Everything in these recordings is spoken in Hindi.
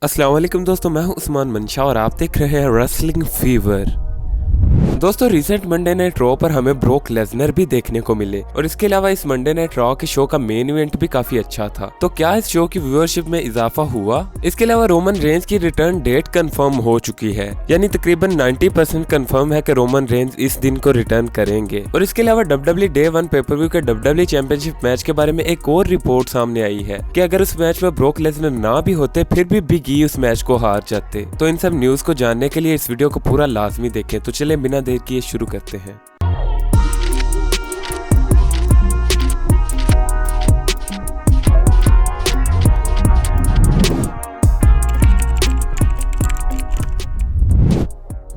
अस्सलाम वालेकुम दोस्तों, मैं हूं उस्मान मंशा और आप देख रहे हैं रेसलिंग फीवर। दोस्तों, रिसेंट मंडे नाइट रॉ पर हमें ब्रोक लेसनर भी देखने को मिले और इसके अलावा इस मंडे नाइट रॉ के शो का मेन इवेंट भी काफी अच्छा था। तो क्या इस शो की व्यूअरशिप में इजाफा हुआ? इसके अलावा रोमन रेंज की रिटर्न डेट कंफर्म हो चुकी है, यानी तकरीबन 90% कंफर्म है कि रोमन रेंज इस दिन को रिटर्न करेंगे। और इसके अलावा WWE डे 1 पेपरव्यू के WWE चैंपियनशिप मैच के बारे में एक और रिपोर्ट सामने आई है कि अगर उस मैच में ब्रोक लेसनर ना भी होते फिर भी बिग ई उस मैच को हार जाते। तो इन सब न्यूज को जानने के लिए इस वीडियो को पूरा लाजमी देखें। तो चले बिना देर किए शुरू करते हैं।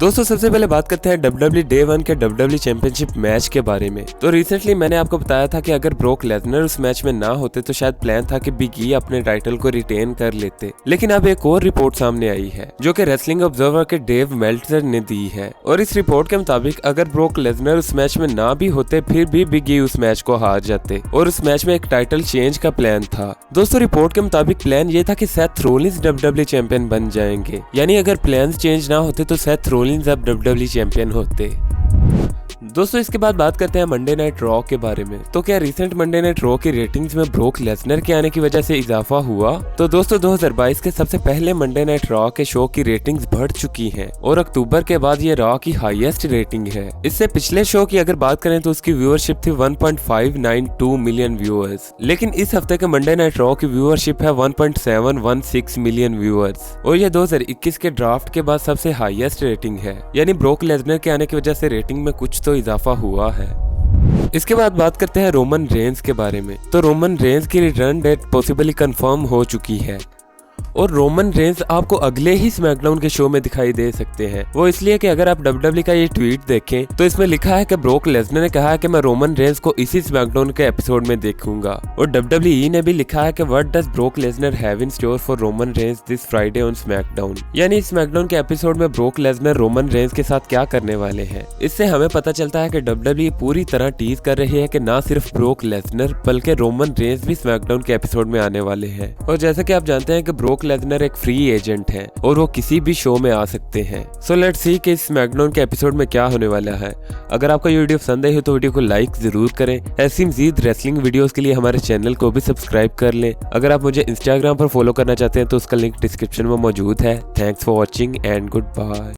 दोस्तों, सबसे पहले बात करते हैं WWE डे 1 के WWE चैंपियनशिप मैच के बारे में। तो रिसेंटली मैंने आपको बताया था कि अगर ब्रोक लेसनर उस मैच में ना होते तो शायद प्लान था कि बिग ई अपने टाइटल को रिटेन कर लेते, लेकिन अब एक और रिपोर्ट सामने आई है जो कि रेसलिंग ऑब्जर्वर के डेव मेल्टजर ने दी है। और इस रिपोर्ट के मुताबिक अगर ब्रोक लेसनर उस मैच में ना भी होते फिर भी बिग ई उस मैच को हार जाते और उस मैच में एक टाइटल चेंज का प्लान था। दोस्तों, रिपोर्ट के मुताबिक प्लान ये था कि सेथ रोलिंस WWE चैंपियन बन जाएंगे, यानी अगर प्लान चेंज ना होते तो सेथ रोलिंस अब WWE चैंपियन होते। दोस्तों, इसके बाद बात करते हैं मंडे नाइट रॉ के बारे में। तो क्या रिसेंट मंडे नाइट रॉ की रेटिंग्स में ब्रोक लेसनर के आने की वजह से इजाफा हुआ? तो दोस्तों, 2022 के सबसे पहले मंडे नाइट रॉ के शो की रेटिंग्स बढ़ चुकी हैं और अक्टूबर के बाद ये रॉ की हाईएस्ट रेटिंग है। इससे पिछले शो की अगर बात करें तो उसकी व्यूअरशिप थी 1.592 मिलियन व्यूअर्स, लेकिन इस हफ्ते के मंडे नाइट रॉ की व्यूअरशिप है 1.716 मिलियन व्यूअर्स और ये 2021 के ड्राफ्ट के बाद सबसे हाईएस्ट रेटिंग है। यानी ब्रोक लेसनर के आने की वजह से रेटिंग में कुछ तो इजाफा हुआ है। इसके बाद बात करते हैं रोमन रेंज के बारे में। तो रोमन रेंज की रिटर्न डेट पॉसिबली कंफर्म हो चुकी है और रोमन रेंज आपको अगले ही स्मैकडाउन के शो में दिखाई दे सकते हैं। वो इसलिए कि अगर आप WWE का ये ट्वीट देखें तो इसमें लिखा है कि ब्रोक लेसनर ने कहा है कि मैं रोमन रेंज को इसी स्मैकडाउन के एपिसोड में देखूंगा और WWE ने भी लिखा है कि what does broke Lesnar have in store for Roman Reigns this Friday on SmackDown, यानी स्मैकडाउन के एपिसोड में ब्रोक लेसनर रोमन रेंज के साथ क्या करने वाले हैं। इससे हमें पता चलता है कि WWE पूरी तरह टीज कर रही है कि ना सिर्फ ब्रोक लेसनर बल्कि रोमन रेंज भी स्मैकडाउन के एपिसोड में आने वाले हैं। और जैसा कि आप जानते हैं कि ब्रोक लेसनर एक फ्री एजेंट है और वो किसी भी शो में आ सकते हैं। सो लेट्स सी कि इस स्मैकडाउन के एपिसोड में क्या होने वाला है। अगर आपको ये वीडियो पसंद आई हो तो वीडियो को लाइक जरूर करें। ऐसी मजीद रेसलिंग वीडियोस के लिए हमारे चैनल को भी सब्सक्राइब कर लें। अगर आप मुझे इंस्टाग्राम पर फॉलो करना चाहते हैं तो उसका लिंक डिस्क्रिप्शन में मौजूद है। Thanks for watching and good bye.